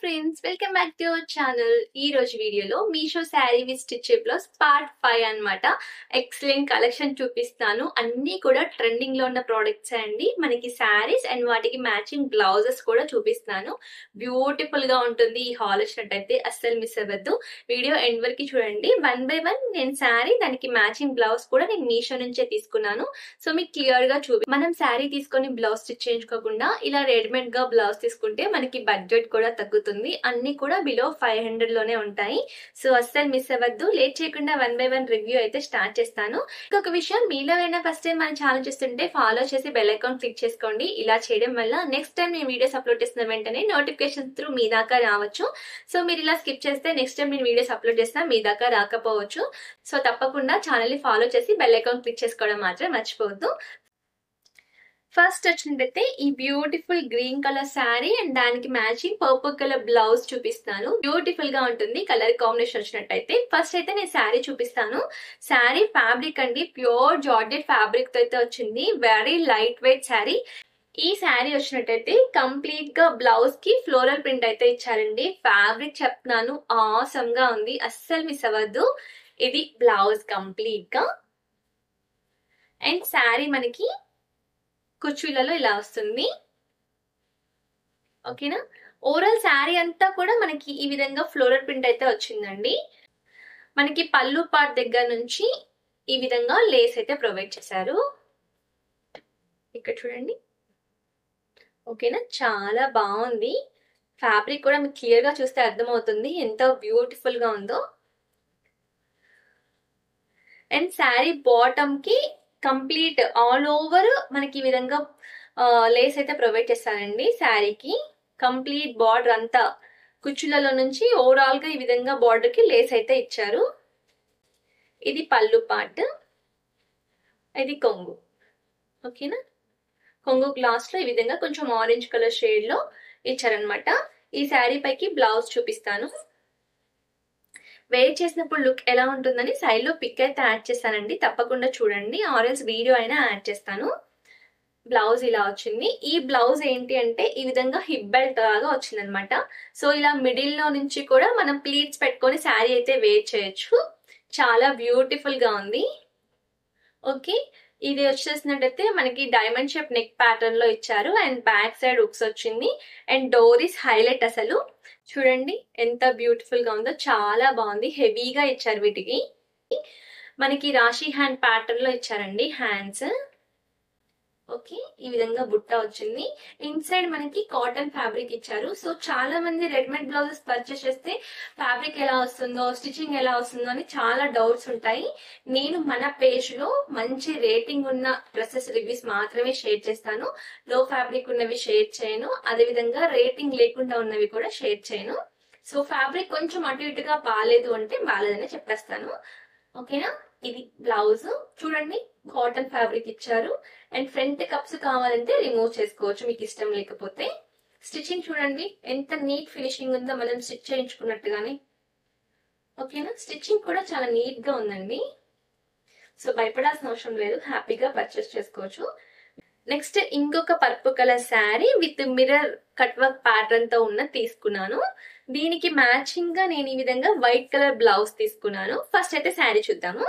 Friends, welcome back to our channel. ఈ రోజు వీడియోలో Meesho sari with stitch blouse part 5 అన్నమాట. ఎక్సలెంట్ కలెక్షన్ చూపిస్తాను. అన్ని కూడా ట్రెండింగ్ లో ఉన్న ప్రోడక్ట్స్ అండి. మనకి శారీస్ అండ్ వాటికి మ్యాచింగ్ బ్లౌజెస్ కూడా చూపిస్తాను. బ్యూటిఫుల్ గా ఉంటుంది. ఈ హాల్ వచ్చినట్టయితే అస్సలు మిస్ అవ్వద్దు. వీడియో ఎండ్ వరకు చూడండి. 1 by 1 నేను శారీ దానికి మ్యాచింగ్ బ్లౌజ్ కూడా నేను మీషో నుంచే తీసుకున్నాను. సో మీకు క్లియర్ గా మనం శారీ తీసుకొని బ్లౌజ్ స్టిచ్ చేయించుకోకుండా ఇలా రెడీమేడ్ గా బ్లౌజ్ తీసుకుంటే మనకి బడ్జెట్ కూడా తగ్గుతుంది. అన్ని కూడా బిలో 500 లోనే ఉంటాయి. సో అస్సలు మిస్ అవ్వద్దు. లేట్ చేయకుండా 1 by 1 రివ్యూ అయితే స్టార్ట్ చేస్తాను. ఇంకొక విషయం, మీలో అయినా ఫస్ట్ టైం మన ఛానల్ చూస్తుంటే ఫాలో చేసి బెల్ ఐకాన్ క్లిక్ చేసుకోండి. ఇలా చేయడం వల్ల నెక్స్ట్ టైం నేను వీడియోస్ అప్లోడ్ చేసిన వెంటనే నోటిఫికేషన్ త్రూ మీ దాకా రావచ్చు. సో మీరు ఇలా స్కిప్ చేస్తే నెక్స్ట్ టైం నేను వీడియోస్ అప్లోడ్ చేసినా మీ దాకా రాకపోవచ్చు. సో తప్పకుండా ఛానల్ ని ఫాలో చేసి బెల్ ఐకాన్ క్లిక్ చేసుకోవడం మాత్రం మర్చిపోవద్దు. ఫస్ట్ వచ్చినట్టయితే ఈ beautiful green colour sari and దానికి మ్యాచింగ్ పర్పుల్ కలర్ బ్లౌజ్ చూపిస్తాను. బ్యూటిఫుల్ గా ఉంటుంది కలర్ కాంబినేషన్ వచ్చినట్టయితే. ఫస్ట్ అయితే నేను శారీ చూపిస్తాను. శారీ ఫ్యాబ్రిక్ అండి ప్యూర్ జార్జెట్ ఫ్యాబ్రిక్ తో అయితే వచ్చింది. Very light weight sari. ఈ శారీ వచ్చినట్టయితే కంప్లీట్ గా బ్లౌజ్ కి ఫ్లోరల్ ప్రింట్ అయితే ఇచ్చారండి. ఫ్యాబ్రిక్ చెప్తున్నాను, ఆసమ్ గా ఉంది. అస్సలు మిస్ అవ్వద్దు. ఇది బ్లౌజ్ కంప్లీట్ గా. అండ్ శారీ మనకి కుచ్చులలో ఇలా వస్తుంది. ఓకేనా. ఓవరాల్ శారీ అంతా కూడా మనకి ఈ విధంగా ఫ్లోరల్ ప్రింట్ అయితే వచ్చిందండి. మనకి పళ్ళు పార్ట్ దగ్గర నుంచి ఈ విధంగా లేస్ అయితే ప్రొవైడ్ చేశారు. ఇక్కడ చూడండి. ఓకేనా, చాలా బాగుంది. ఫ్యాబ్రిక్ కూడా మీకు క్లియర్ గా చూస్తే అర్థమవుతుంది ఎంత బ్యూటిఫుల్ గా ఉందో. అండ్ శారీ బాటమ్ కి కంప్లీట్ ఆల్ ఓవర్ మనకి ఈ విధంగా లేస్ అయితే ప్రొవైడ్ చేస్తానండి. శారీకి కంప్లీట్ బార్డర్ అంతా కుచ్చులలో నుంచి ఓవరాల్ గా ఈ విధంగా బార్డర్ కి లేస్ అయితే ఇచ్చారు. ఇది పళ్ళు పార్ట్, ఇది కొంగు. ఓకేనా. కొంగు గ్లాస్ లో ఈ విధంగా కొంచెం ఆరెంజ్ కలర్ షేడ్ లో ఇచ్చారనమాట. ఈ శారీ పైకి బ్లౌజ్ చూపిస్తాను. వేర్ చేసినప్పుడు లుక్ ఎలా ఉంటుందని సైడ్ లో పిక్ అయితే యాడ్ చేస్తానండి. తప్పకుండా చూడండి. ఆరెంజ్ వీడియో అయినా యాడ్ చేస్తాను. బ్లౌజ్ ఇలా వచ్చింది. ఈ బ్లౌజ్ ఏంటి అంటే ఈ విధంగా హిప్ బెల్ట్ లాగా వచ్చింది అనమాట. సో ఇలా మిడిల్ లో నుంచి కూడా మనం ప్లీట్స్ పెట్టుకొని శారీ అయితే వేర్ చేయొచ్చు. చాలా బ్యూటిఫుల్ గా ఉంది. ఓకే. ఇది వచ్చేసినట్టయితే మనకి డైమండ్ షేప్ నెక్ ప్యాటర్న్ లో ఇచ్చారు. అండ్ బ్యాక్ సైడ్ హుక్స్ వచ్చింది. అండ్ డోరీస్ హైలైట్. అసలు చూడండి ఎంత బ్యూటిఫుల్ గా ఉందో. చాలా బాగుంది. హెవీగా ఇచ్చారు వీటికి. మనకి రాశి హ్యాండ్ ప్యాటర్న్ లో ఇచ్చారండి హ్యాండ్స్. ఓకే. ఈ విధంగా బుట్ట వచ్చింది. ఇన్సైడ్ మనకి కాటన్ ఫ్యాబ్రిక్ ఇచ్చారు. సో చాలా మంది రెడీమేడ్ బ్లౌజెస్ పర్చేస్ చేస్తే ఫ్యాబ్రిక్ ఎలా వస్తుందో, స్టిచ్చింగ్ ఎలా వస్తుందో అని చాలా డౌట్స్ ఉంటాయి. నేను మన పేజ్ లో మంచి రేటింగ్ ఉన్న డ్రెస్సెస్ రివ్యూస్ మాత్రమే షేర్ చేస్తాను. లో ఫ్యాబ్రిక్ ఉన్నవి షేర్ చేయను. అదేవిధంగా రేటింగ్ లేకుండా ఉన్నవి కూడా షేర్ చేయను. సో ఫ్యాబ్రిక్ కొంచెం అటు ఇటుగా బాగాలేదు అంటే బాగాలేదని చెప్పేస్తాను. ఓకేనా. ఇది బ్లౌజ్ చూడండి. కాటన్ ఫ్యాబ్రిక్ ఇచ్చారు. అండ్ ఫ్రంట్ కప్స్ కావాలంటే రిమూవ్ చేసుకోవచ్చు మీకు ఇష్టం లేకపోతే. స్టిచ్చింగ్ చూడండి ఎంత నీట్ ఫినిషింగ్ ఉందో, మనం స్టిచ్ చేయించుకున్నట్టుగానే. ఓకేనా. స్టిచ్చింగ్ కూడా చాలా నీట్ గా ఉందండి. సో భయపడాల్సిన అవసరం లేదు. హ్యాపీగా పర్చేస్ చేసుకోవచ్చు. నెక్స్ట్ ఇంకొక purple colour sari with mirror cut work pattern తో ఉన్న తీసుకున్నాను. దీనికి మ్యాచింగ్ గా నేను ఈ విధంగా వైట్ కలర్ బ్లౌజ్ తీసుకున్నాను. ఫస్ట్ అయితే శారీ చూద్దాము.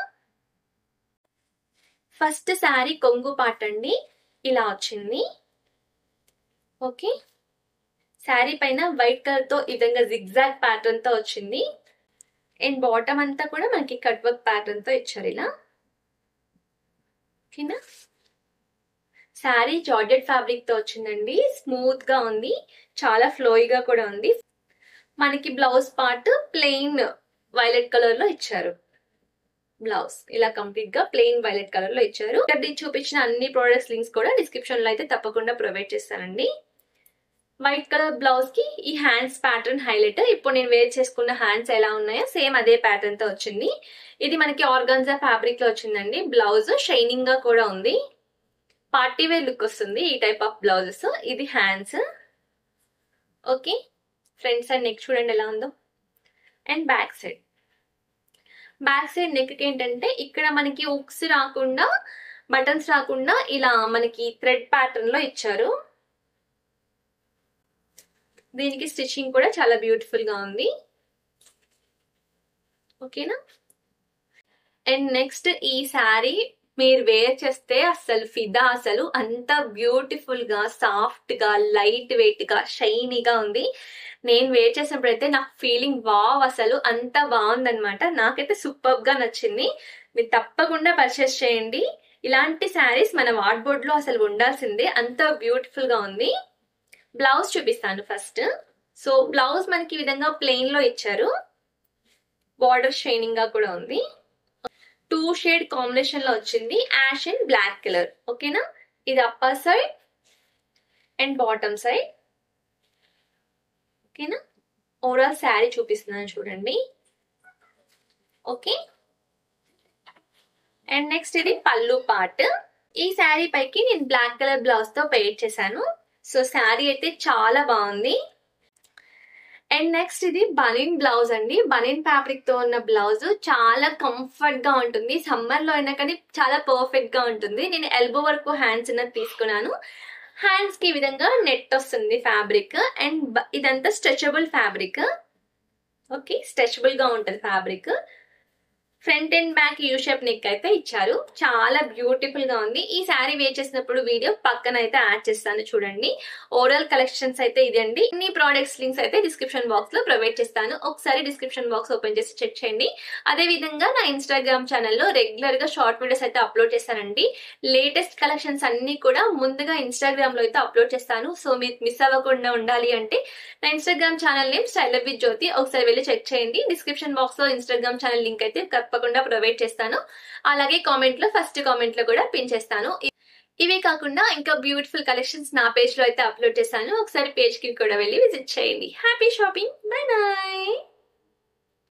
ఫస్ట్ శారీ కొంగు పార్ట్ అండి ఇలా వచ్చింది. ఓకే. శారీ పైన వైట్ కలర్ తో ఈ విధంగా జిగ్జాగ్ ప్యాటర్న్ తో వచ్చింది. అండ్ బాటమ్ అంతా కూడా మనకి కట్ వర్క్ ప్యాటర్న్ తో ఇచ్చారు ఇలా. ఓకేనా. శారీ జార్జెట్ ఫ్యాబ్రిక్ తో వచ్చిందండి. స్మూత్ గా ఉంది. చాలా ఫ్లోయిగా కూడా ఉంది. మనకి blouse part plain violet colour లో ఇచ్చారు. బ్లౌజ్ ఇలా కంప్లీట్ గా ప్లెయిన్ వైలెట్ కలర్ లో ఇచ్చారు. ఇక్కడ చూపించిన అన్ని ప్రొడక్ట్స్ లింక్స్ కూడా డిస్క్రిప్షన్ లో అయితే తప్పకుండా ప్రొవైడ్ చేస్తానండి. వైట్ కలర్ బ్లౌజ్ కి ఈ హ్యాండ్స్ ప్యాటర్న్ హైలైట్. ఇప్పుడు నేను వేర్ చేసుకున్న హ్యాండ్స్ ఎలా ఉన్నాయో సేమ్ అదే ప్యాటర్న్ తో వచ్చింది. ఇది మనకి ఆర్గాన్జా ఫ్యాబ్రిక్ లో వచ్చిందండి. బ్లౌజ్ షైనింగ్ గా కూడా ఉంది. పార్టీ వేర్ లుక్ వస్తుంది ఈ టైప్ ఆఫ్ బ్లౌజెస్. ఇది hands. Okay. Front side neck చూడండి ఎలా ఉందో. అండ్ బ్యాక్ సైడ్ నెక్ ఏంటంటే ఇక్కడ మనకి హుక్స్ రాకుండా, బటన్స్ రాకుండా ఇలా మనకి థ్రెడ్ ప్యాటర్న్ లో ఇచ్చారు. దీనికి స్టిచ్చింగ్ కూడా చాలా బ్యూటిఫుల్ గా ఉంది. ఓకేనా. అండ్ నెక్స్ట్ ఈ శారీ మీరు వేర్ చేస్తే అసలు ఫిదా, అసలు అంత బ్యూటిఫుల్ గా, సాఫ్ట్ గా, లైట్ వెయిట్ గా, షైనీగా ఉంది. నేను వేర్ చేసినప్పుడు అయితే నాకు ఫీలింగ్ వావ్, అసలు అంత బాగుందనమాట. నాకైతే సూపర్ గా నచ్చింది. మీరు తప్పకుండా పర్చేస్ చేయండి. ఇలాంటి శారీస్ మన వార్డ్రోబ్ లో అసలు ఉండాల్సిందే, అంత బ్యూటిఫుల్ గా ఉంది. బ్లౌజ్ చూపిస్తాను ఫస్ట్. సో బ్లౌజ్ మనకి ఈ విధంగా ప్లెయిన్ లో ఇచ్చారు, బార్డర్ షైనింగ్ గా కూడా ఉంది. 2 షేడ్ కాంబినేషన్ లో వచ్చింది, యాష్ అండ్ బ్లాక్ కలర్. ఓకేనా. ఇది upper side and bottom side. ఓకేనా. ఓవరాల్ శారీ చూపిస్తున్నాను చూడండి. ఓకే. అండ్ నెక్స్ట్ ఇది పళ్ళు పార్ట్. ఈ శారీ పైకి నేను బ్లాక్ కలర్ బ్లౌజ్ తో పెయిర్ చేశాను. సో శారీ అయితే చాలా బాగుంది. అండ్ నెక్స్ట్ ఇది బనిన్ బ్లౌజ్ అండి. బనిన్ ఫ్యాబ్రిక్ తో ఉన్న బ్లౌజ్ చాలా కంఫర్ట్ గా ఉంటుంది. సమ్మర్ లో అయినా కానీ చాలా పర్ఫెక్ట్ గా ఉంటుంది. నేను ఎల్బో వరకు హ్యాండ్స్ ఉన్నది తీసుకున్నాను. హ్యాండ్స్ కి ఈ విధంగా నెట్ వస్తుంది ఫ్యాబ్రిక్. అండ్ ఇదంతా స్ట్రెచబుల్ ఫ్యాబ్రిక్. ఓకే, స్ట్రెచబుల్ గా ఉంటుంది fabric. Front and back U shape neck అయితే ఇచ్చారు. చాలా బ్యూటిఫుల్ గా ఉంది. ఈ శారీ వేర్ చేసినప్పుడు వీడియో పక్కన అయితే యాడ్ చేస్తాను చూడండి. ఓవరాల్ కలెక్షన్స్ అయితే ఇదండి. అన్ని ప్రోడక్ట్స్ లింక్స్ అయితే డిస్క్రిప్షన్ బాక్స్ లో ప్రొవైడ్ చేస్తాను. ఒకసారి డిస్క్రిప్షన్ బాక్స్ ఓపెన్ చేసి చెక్ చేయండి. అదే విధంగా నా ఇన్స్టాగ్రామ్ ఛానల్లో రెగ్యులర్ గా షార్ట్ వీడియోస్ అయితే అప్లోడ్ చేస్తానండి. లేటెస్ట్ కలెక్షన్స్ అన్ని కూడా ముందుగా ఇన్స్టాగ్రామ్ లో అయితే అప్లోడ్ చేస్తాను. సో మీరు మిస్ అవ్వకుండా ఉండాలి అంటే నా Instagram channel name style with Jyoti, ఒకసారి వెళ్ళి చెక్ చేయండి. డిస్క్రిప్షన్ బాక్స్ లో ఇన్స్టాగ్రామ్ ఛానల్ లింక్ అయితే తప్పకుండా ప్రొవైడ్ చేస్తాను. అలాగే కామెంట్ లో ఫస్ట్ కామెంట్ లో కూడా పిన్ చేస్తాను. ఇవే కాకుండా ఇంకా బ్యూటిఫుల్ కలెక్షన్స్ నా పేజ్ లో అయితే అప్లోడ్ చేశాను. ఒకసారి పేజ్ కి కూడా వెళ్ళి విజిట్ చేయండి. Happy shopping. By by.